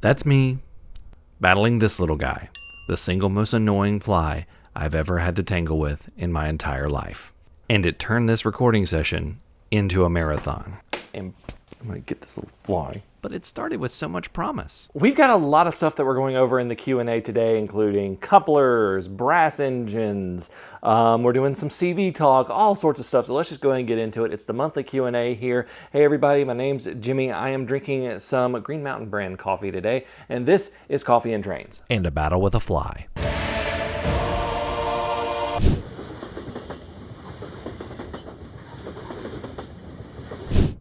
That's me, battling this little guy, the single most annoying fly I've ever had to tangle with in my entire life. And it turned this recording session into a marathon. And I'm going to get this little fly. But it started with so much promise. We've got a lot of stuff that we're going over in the Q&A today, including couplers, brass engines. We're doing some CV talk, all sorts of stuff. So let's just go ahead and get into it. It's the monthly Q&A here. Hey everybody, my name's Jimmy. I am drinking some Green Mountain brand coffee today, and this is Coffee and Trains. And a battle with a fly.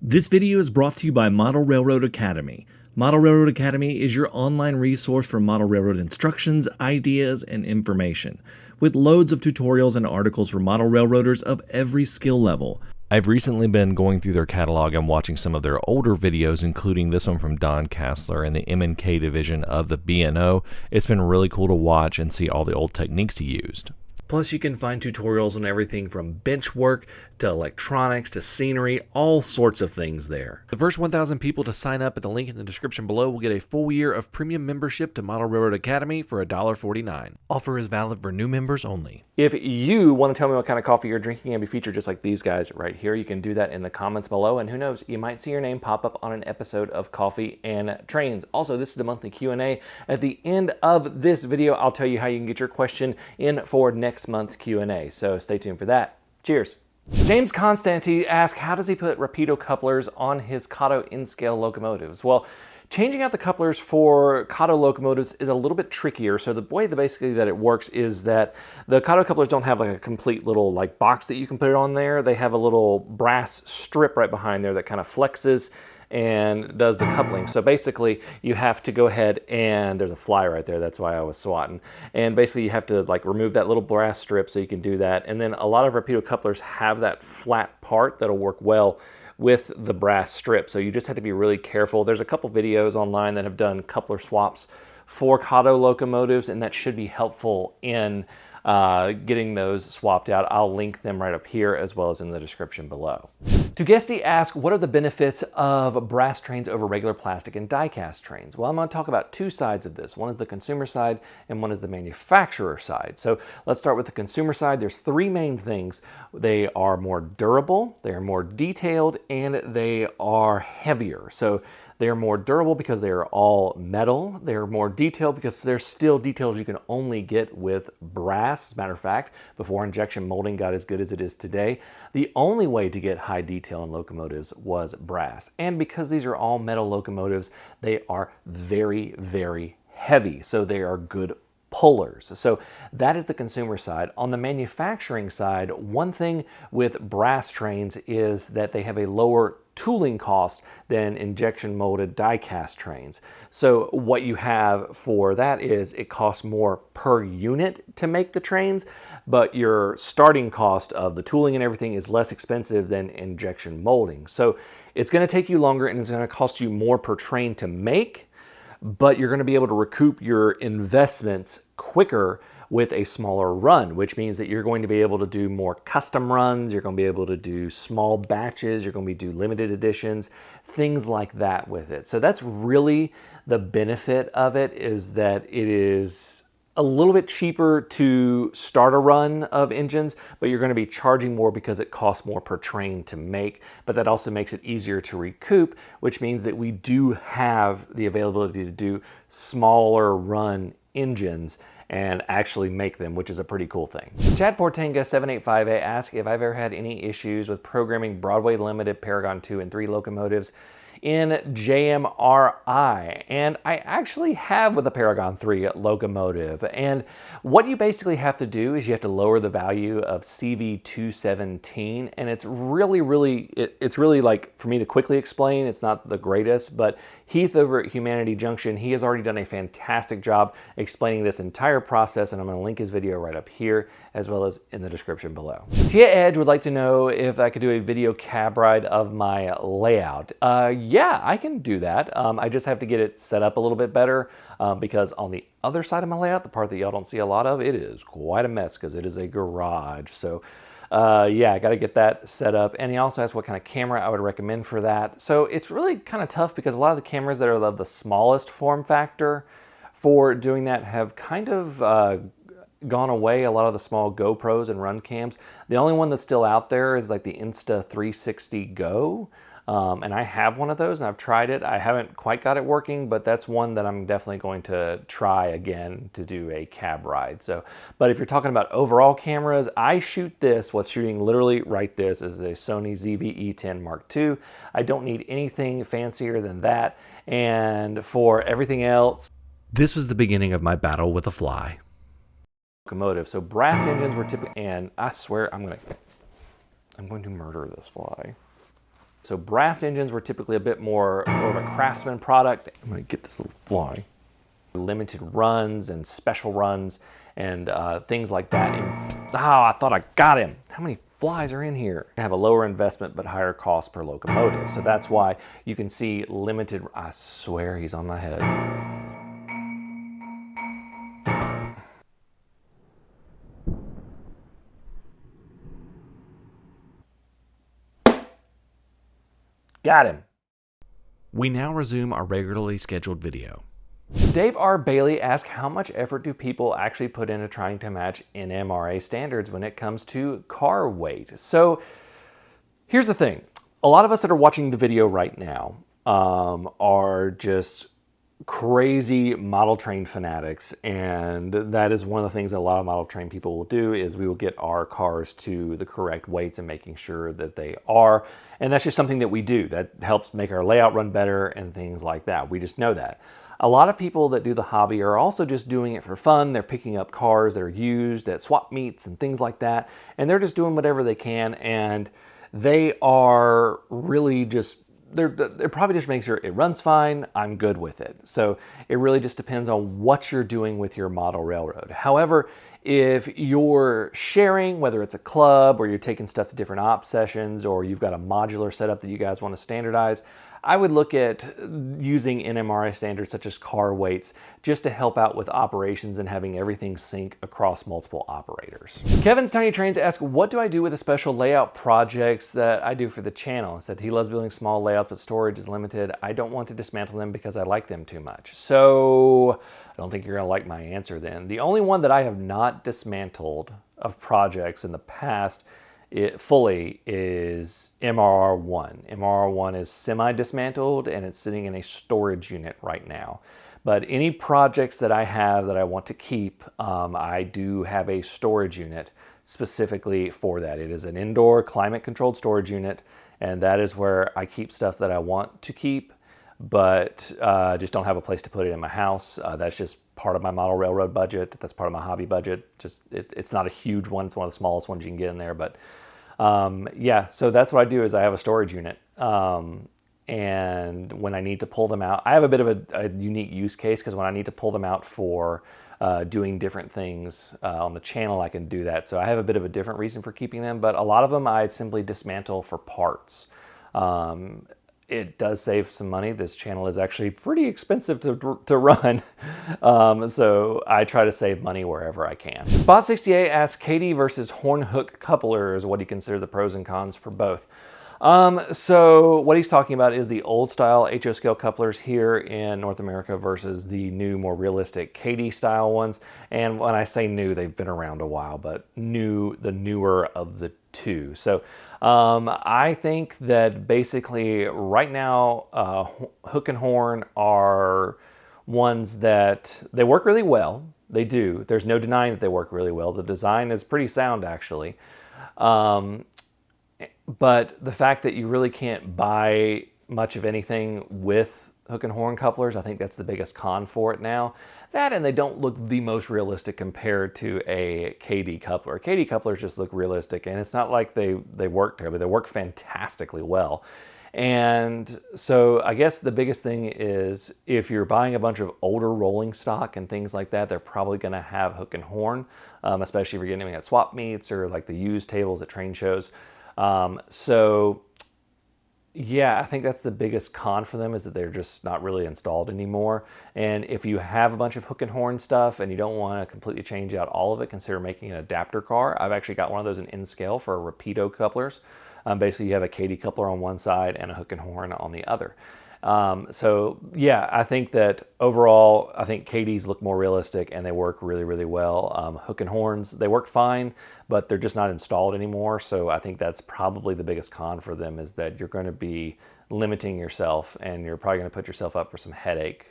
This video is brought to you by Model Railroad Academy. Model Railroad Academy is your online resource for model railroad instructions, ideas, and information, with loads of tutorials and articles for model railroaders of every skill level. I've recently been going through their catalog and watching some of their older videos, including this one from Don Kassler and the M&K division of the B&O. It's been really cool to watch and see all the old techniques he used. Plus, you can find tutorials on everything from bench work to electronics to scenery, all sorts of things there. The first 1,000 people to sign up at the link in the description below will get a full year of premium membership to Model Railroad Academy for $1.49. Offer is valid for new members only. If you want to tell me what kind of coffee you're drinking and be featured just like these guys right here, you can do that in the comments below. And who knows, you might see your name pop up on an episode of Coffee and Trains. Also, this is the monthly Q&A. At the end of this video, I'll tell you how you can get your question in for next month's Q&A. So stay tuned for that. Cheers. James Constanti asked, how does he put Rapido couplers on his Kato in-scale locomotives? Well, changing out the couplers for Kato locomotives is a little bit trickier. So the way that basically that it works is that the Kato couplers don't have like a complete little like box that you can put it on there. They have a little brass strip right behind there that kind of flexes and does the coupling. So basically you have to go ahead and there's a fly right there. That's why I was swatting. And basically you have to like remove that little brass strip so you can do that. And then a lot of Rapido couplers have that flat part that'll work well with the brass strip. So you just have to be really careful. There's a couple videos online that have done coupler swaps for Kato locomotives, and that should be helpful in getting those swapped out. I'll link them right up here as well as in the description below. Tugesti asks, what are the benefits of brass trains over regular plastic and die-cast trains? Well, I'm going to talk about two sides of this. One is the consumer side and one is the manufacturer side. So let's start with the consumer side. There's three main things. They are more durable, they are more detailed, and they are heavier. So they are more durable because they are all metal. They are more detailed because there's still details you can only get with brass. As a matter of fact, before injection molding got as good as it is today, the only way to get high detail in locomotives was brass. And because these are all metal locomotives, they are very, very heavy. So they are good pullers. So that is the consumer side. On the manufacturing side, one thing with brass trains is that they have a lower tooling cost than injection molded die cast trains. So what you have for that is it costs more per unit to make the trains, but your starting cost of the tooling and everything is less expensive than injection molding. So it's going to take you longer and it's going to cost you more per train to make, but you're going to be able to recoup your investments quicker with a smaller run, which means that you're going to be able to do more custom runs, you're going to be able to do small batches, you're going to do limited editions, things like that with it. So that's really the benefit of it, is that it is a little bit cheaper to start a run of engines, but you're going to be charging more because it costs more per train to make. But that also makes it easier to recoup, which means that we do have the availability to do smaller run engines and actually make them, which is a pretty cool thing. Chad Portenga 785A asked if I've ever had any issues with programming Broadway Limited Paragon 2 and 3 locomotives in JMRI, and I actually have with the Paragon 3 locomotive. And what you basically have to do is you have to lower the value of CV217, and it's really like, for me to quickly explain, it's not the greatest, but Heath over at Humanity Junction, he has already done a fantastic job explaining this entire process, and I'm going to link his video right up here as well as in the description below. Tia Edge would like to know if I could do a video cab ride of my layout. Yeah, I can do that. I just have to get it set up a little bit better because on the other side of my layout, the part that y'all don't see a lot of, it is quite a mess because it is a garage. So yeah, I got to get that set up. And he also asked what kind of camera I would recommend for that. So it's really kind of tough because a lot of the cameras that are of the smallest form factor for doing that have kind of gone away. A lot of the small GoPros and run cams. The only one that's still out there is like the Insta360 Go. And I have one of those and I've tried it. I haven't quite got it working, but that's one that I'm definitely going to try again to do a cab ride. So, but if you're talking about overall cameras, I shoot this. What's shooting literally right this is a Sony ZV-E10 Mark II. I don't need anything fancier than that. And for everything else, This was the beginning of my battle with a fly. locomotive. So brass engines were typically, and I swear I'm going to murder this fly. So brass engines were typically a bit more of a craftsman product. I'm going to get this little fly. Limited runs and special runs and things like that. And, I thought I got him. How many flies are in here? I have a lower investment but higher cost per locomotive. So that's why you can see limited. I swear he's on my head. Got him. We now resume our regularly scheduled video. Dave R. Bailey asked how much effort do people actually put into trying to match NMRA standards when it comes to car weight? So here's the thing. A lot of us that are watching the video right now are just crazy model train fanatics, and that is one of the things that a lot of model train people will do is we will get our cars to the correct weights and making sure that they are, and that's just something that we do that helps make our layout run better and things like that. We just know that. A lot of people that do the hobby are also just doing it for fun. They're picking up cars that are used at swap meets and things like that, and they're just doing whatever they can, and they are really just they're probably just making sure it runs fine, I'm good with it. So it really just depends on what you're doing with your model railroad. However, if you're sharing, whether it's a club or you're taking stuff to different op sessions or you've got a modular setup that you guys want to standardize, I would look at using NMRA standards such as car weights just to help out with operations and having everything sync across multiple operators. Kevin's Tiny Trains asks, what do I do with the special layout projects that I do for the channel? He said he loves building small layouts, but storage is limited. I don't want to dismantle them because I like them too much. So I don't think you're gonna like my answer then. The only one that I have not dismantled of projects in the past fully is MRR1. MRR1 is semi-dismantled and it's sitting in a storage unit right now. But any projects that I have that I want to keep, I do have a storage unit specifically for that. It is an indoor climate-controlled storage unit, and that is where I keep stuff that I want to keep, but just don't have a place to put it in my house. That's just part of my model railroad budget. That's part of my hobby budget. Just it's not a huge one. It's one of the smallest ones you can get in there. But yeah, so that's what I do is I have a storage unit. And when I need to pull them out, I have a bit of a unique use case because when I need to pull them out for doing different things on the channel, I can do that. So I have a bit of a different reason for keeping them, but a lot of them I simply dismantle for parts. It does save some money. This channel is actually pretty expensive to run. So I try to save money wherever I can. Spot68 asks, Katie versus horn hook couplers, what do you consider the pros and cons for both? So what he's talking about is the old style HO scale couplers here in North America versus the new, more realistic Katie style ones. And when I say new, they've been around a while, but the newer of the two. So I think that basically right now, hook and horn are ones that they work really well. They do. There's no denying that they work really well. The design is pretty sound actually. But the fact that you really can't buy much of anything with hook and horn couplers, I think that's the biggest con for it now. That and they don't look the most realistic compared to a KD coupler. KD couplers just look realistic, and it's not like they work terribly. They work fantastically well. And so I guess the biggest thing is if you're buying a bunch of older rolling stock and things like that, they're probably going to have hook and horn, especially if you're getting them at swap meets or like the used tables at train shows. So Yeah, I think that's the biggest con for them, is that they're just not really installed anymore. And if you have a bunch of hook and horn stuff and you don't want to completely change out all of it, consider making an adapter car. I've actually got one of those in scale for Rapido couplers. Basically, you have a Katy coupler on one side and a hook and horn on the other. So yeah, I think that overall, I think Katie's look more realistic and they work really, really well. Hook and horns, they work fine, but they're just not installed anymore. So I think that's probably the biggest con for them, is that you're going to be limiting yourself and you're probably going to put yourself up for some headache,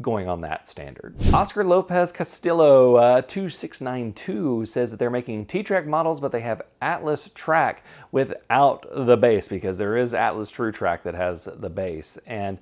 going on that standard. Oscar Lopez Castillo 2692 says that they're making T-Track models, but they have Atlas Track without the base, because there is Atlas True Track that has the base. And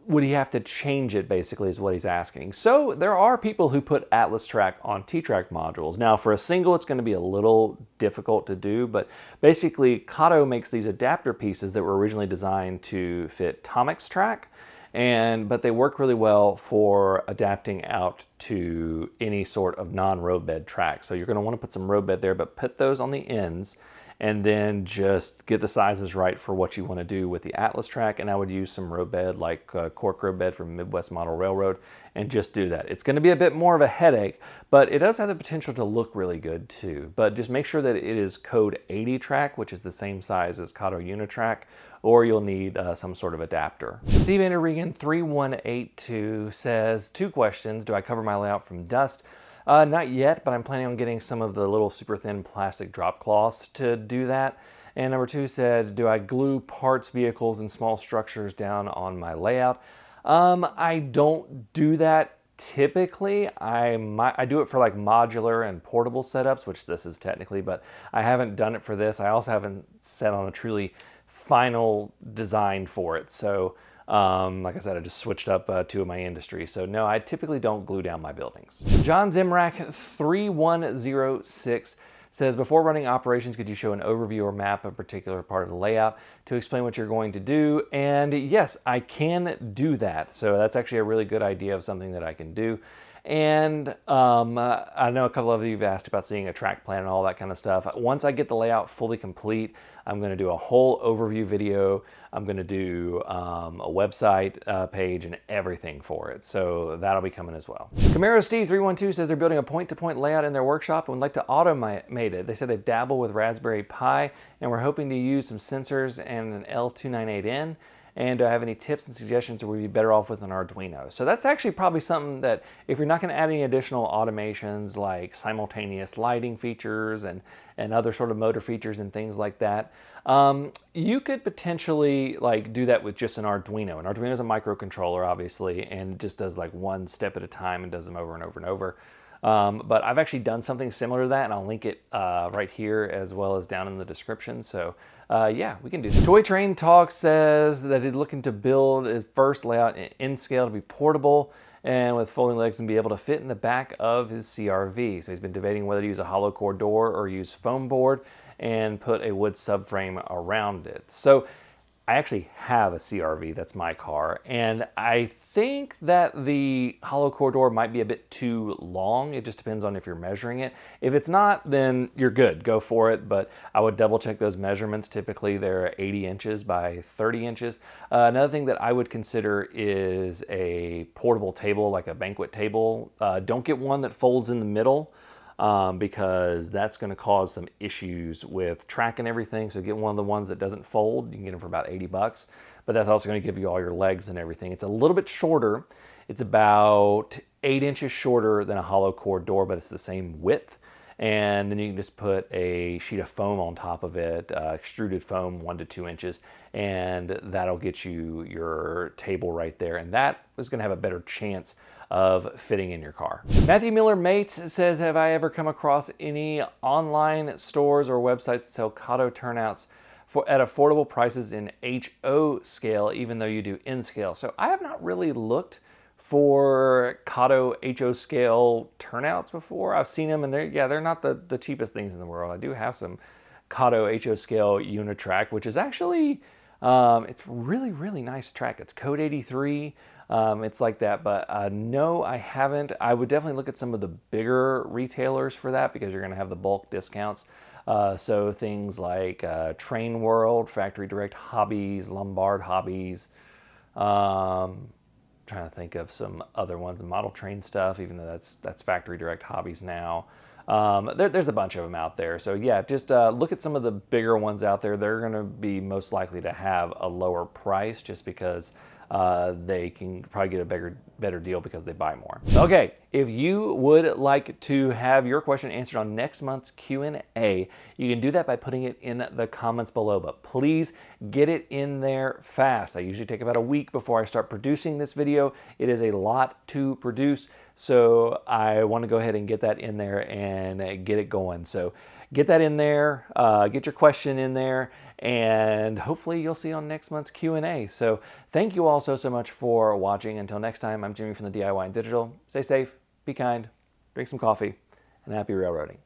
would he have to change it, basically, is what he's asking. So there are people who put Atlas Track on T-Track modules. Now for a single, it's going to be a little difficult to do, but basically Kato makes these adapter pieces that were originally designed to fit Tomic's track. But they work really well for adapting out to any sort of non-roadbed track. So you're going to want to put some roadbed there, but put those on the ends and then just get the sizes right for what you want to do with the Atlas track. And I would use some roadbed, like cork roadbed from Midwest Model Railroad, and just do that. It's going to be a bit more of a headache, but it does have the potential to look really good too. But just make sure that it is code 80 track, which is the same size as Kato Unitrack, or you'll need some sort of adapter. Steve Regan 3182 says, 2 questions. Do I cover my layout from dust? Not yet, but I'm planning on getting some of the little super thin plastic drop cloths to do that. And number 2 said, do I glue parts, vehicles, and small structures down on my layout? I don't do that typically. I do it for like modular and portable setups, which this is technically, but I haven't done it for this. I also haven't set on a truly final design for it. So like I said, I just switched up 2 of my industries. So no, I typically don't glue down my buildings. John Zimrak 3106 says, before running operations, could you show an overview or map of a particular part of the layout to explain what you're going to do? And yes, I can do that. So that's actually a really good idea of something that I can do. And I know a couple of you have asked about seeing a track plan and all that kind of stuff. Once I get the layout fully complete, I'm going to do a whole overview video. I'm going to do a website page and everything for it. So that'll be coming as well. Camaro Steve 312 says they're building a point-to-point layout in their workshop and would like to automate it. They said they dabble with Raspberry Pi and we're hoping to use some sensors and an L298N. And do I have any tips and suggestions, or would we be better off with an Arduino? So that's actually probably something that, if you're not going to add any additional automations like simultaneous lighting features and other sort of motor features and things like that, you could potentially like do that with just an Arduino. An Arduino is a microcontroller, obviously, and it just does like one step at a time and does them over and over and over. But I've actually done something similar to that, and I'll link it right here as well as down in the description. So yeah, we can do this. Toy Train Talk says that he's looking to build his first layout in scale to be portable and with folding legs and be able to fit in the back of his CRV. So he's been debating whether to use a hollow core door or use foam board and put a wood subframe around it. So I actually have a CRV, that's my car, and I think that the hollow core door might be a bit too long. It just depends on if you're measuring it. If it's not, then you're good, go for it, but I would double check those measurements. Typically they're 80 inches by 30 inches. Another thing that I would consider is a portable table, like a banquet table. Don't get one that folds in the middle, because that's going to cause some issues with track and everything. So get one of the ones that doesn't fold. You can get them for about 80 bucks, but that's also going to give you all your legs and everything. It's a little bit shorter. It's about 8 inches shorter than a hollow core door, but it's the same width. And then you can just put a sheet of foam on top of it, extruded foam 1 to 2 inches, and that'll get you your table right there. And that is going to have a better chance of fitting in your car. Matthew Miller Mates says, have I ever come across any online stores or websites that sell Kato turnouts at affordable prices in HO scale, even though you do N scale? So I have not really looked for Kato HO scale turnouts before. I've seen them and they're not the cheapest things in the world. I do have some Kato HO scale Unitrack, which is actually, it's really, really nice track. It's code 83. It's like that, but no, I haven't. I would definitely look at some of the bigger retailers for that because you're going to have the bulk discounts. So things like Train World, Factory Direct Hobbies, Lombard Hobbies. Trying to think of some other ones, model train stuff, even though that's Factory Direct Hobbies now. There's a bunch of them out there. So yeah, just look at some of the bigger ones out there. They're going to be most likely to have a lower price just because they can probably get a better deal because they buy more. Okay, if you would like to have your question answered on next month's Q&A, you can do that by putting it in the comments below, but please get it in there fast. I usually take about a week before I start producing this video. It is a lot to produce, so I want to go ahead and get that in there and get it going. So get that in there, get your question in there, and hopefully you'll see on next month's Q&A. So thank you all so much for watching. Until next time, I'm Jimmy from the DIY and Digital. Stay safe, be kind, drink some coffee, and happy railroading.